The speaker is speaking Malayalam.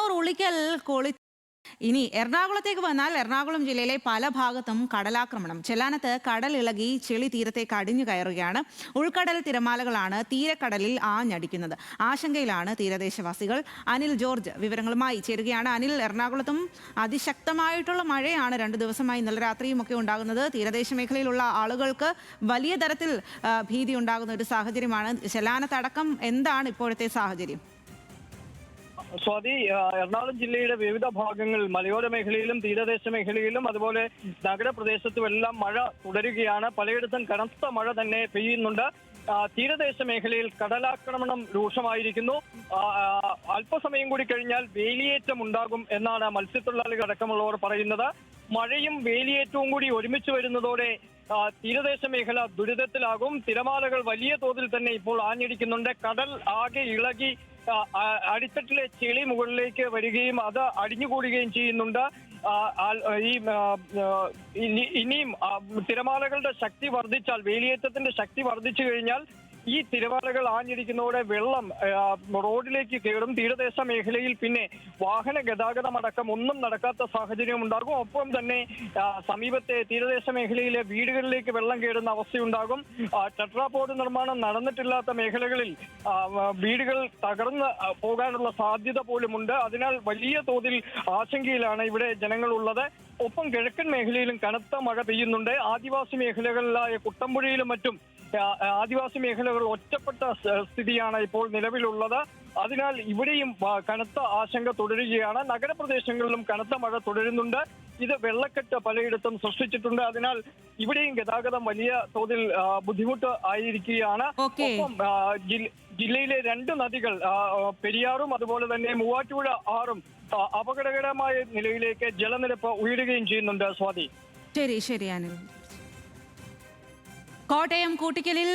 കണ്ണൂർ ഉളിക്കൽ കൊളി ഇനി എറണാകുളത്തേക്ക് വന്നാൽ എറണാകുളം ജില്ലയിലെ പല ഭാഗത്തും കടലാക്രമണം. ചെല്ലാനത്ത് കടലിളകി ചെളി തീരത്തേക്ക് അടിഞ്ഞു കയറുകയാണ്. ഉൾക്കടൽ തിരമാലകളാണ് തീരക്കടലിൽ ആഞ്ഞടിക്കുന്നത്. ആശങ്കയിലാണ് തീരദേശവാസികൾ. അനിൽ ജോർജ് വിവരങ്ങളുമായി ചേരുകയാണ്. അനിൽ, എറണാകുളത്തും അതിശക്തമായിട്ടുള്ള മഴയാണ് 2 ദിവസമായി ഇന്നലെ രാത്രിയും ഒക്കെ ഉണ്ടാകുന്നത്. തീരദേശ മേഖലയിലുള്ള ആളുകൾക്ക് വലിയ തരത്തിൽ ഭീതി ഉണ്ടാകുന്ന ഒരു സാഹചര്യമാണ്. ചെല്ലാനത്തടക്കം എന്താണ് ഇപ്പോഴത്തെ സാഹചര്യം? സ്വാതി, എറണാകുളം ജില്ലയുടെ വിവിധ ഭാഗങ്ങളിൽ മലയോര മേഖലയിലും തീരദേശ മേഖലയിലും അതുപോലെ നഗരപ്രദേശത്തുമെല്ലാം മഴ തുടരുകയാണ്. പലയിടത്തും കനത്ത മഴ തന്നെ പെയ്യുന്നുണ്ട്. തീരദേശ മേഖലയിൽ കടലാക്രമണം രൂക്ഷമായിരിക്കുന്നു. അല്പസമയം കൂടി കഴിഞ്ഞാൽ വേലിയേറ്റം ഉണ്ടാകും എന്നാണ് മത്സ്യത്തൊഴിലാളികൾ അടക്കമുള്ളവർ പറയുന്നത്. മഴയും വേലിയേറ്റവും കൂടി ഒരുമിച്ച് വരുന്നതോടെ തീരദേശ മേഖല ദുരിതത്തിലാകും. തിരമാലകൾ വലിയ തോതിൽ തന്നെ ഇപ്പോൾ ആഞ്ഞടിക്കുന്നുണ്ട്. കടൽ ആകെ ഇളകി അടിത്തട്ടിലെ ചെളി മുകളിലേക്ക് വരികയും അത് അടിഞ്ഞുകൂടുകയും ചെയ്യുന്നുണ്ട്. ഇനിയും തിരമാലകളുടെ ശക്തി വർദ്ധിച്ചാൽ, വേലിയേറ്റത്തിന്റെ ശക്തി വർദ്ധിച്ചു കഴിഞ്ഞാൽ ഈ തിരമാലകൾ ആഞ്ഞടിക്കുന്നതോടെ വെള്ളം റോഡിലേക്ക് കയറും. തീരദേശ മേഖലയിൽ പിന്നെ വാഹന ഗതാഗതം അടക്കം ഒന്നും നടക്കാത്ത സാഹചര്യം ഉണ്ടാകും. ഒപ്പം തന്നെ സമീപത്തെ തീരദേശ മേഖലയിലെ വീടുകളിലേക്ക് വെള്ളം കയറുന്ന അവസ്ഥയുണ്ടാകും. ടെട്രാപോഡ് നിർമ്മാണം നടന്നിട്ടില്ലാത്ത മേഖലകളിൽ വീടുകൾ തകർന്ന് പോകാനുള്ള സാധ്യത പോലുമുണ്ട്. അതിനാൽ വലിയ തോതിൽ ആശങ്കയിലാണ് ഇവിടെ ജനങ്ങളുള്ളത്. ഒപ്പം കിഴക്കൻ മേഖലയിലും കനത്ത മഴ പെയ്യുന്നുണ്ട്. ആദിവാസി മേഖലകളിലായ കുട്ടമ്പുഴയിലും മറ്റും ആദിവാസി മേഖലകൾ ഒറ്റപ്പെട്ട സ്ഥിതിയാണ് ഇപ്പോൾ നിലവിലുള്ളത്. അതിനാൽ ഇവിടെയും കനത്ത ആശങ്ക തുടരുകയാണ്. നഗരപ്രദേശങ്ങളിലും കനത്ത മഴ തുടരുന്നുണ്ട്. ഇത് വെള്ളക്കെട്ട് പലയിടത്തും സൃഷ്ടിച്ചിട്ടുണ്ട്. അതിനാൽ ഇവിടെയും ഗതാഗതം വലിയ തോതിൽ ബുദ്ധിമുട്ട് ആയിരിക്കുകയാണ്. ഒപ്പം ജില്ലയിലെ 2 നദികൾ പെരിയാറും അതുപോലെ തന്നെ മൂവാറ്റുപുഴ ആറും അപകടകരമായ നിലയിലേക്ക് ജലനിരപ്പ് ഉയരുകയും ചെയ്യുന്നുണ്ട്. സ്വാതി, ശരി അനിൽ. കോട്ടയം കൂട്ടിക്കലിൽ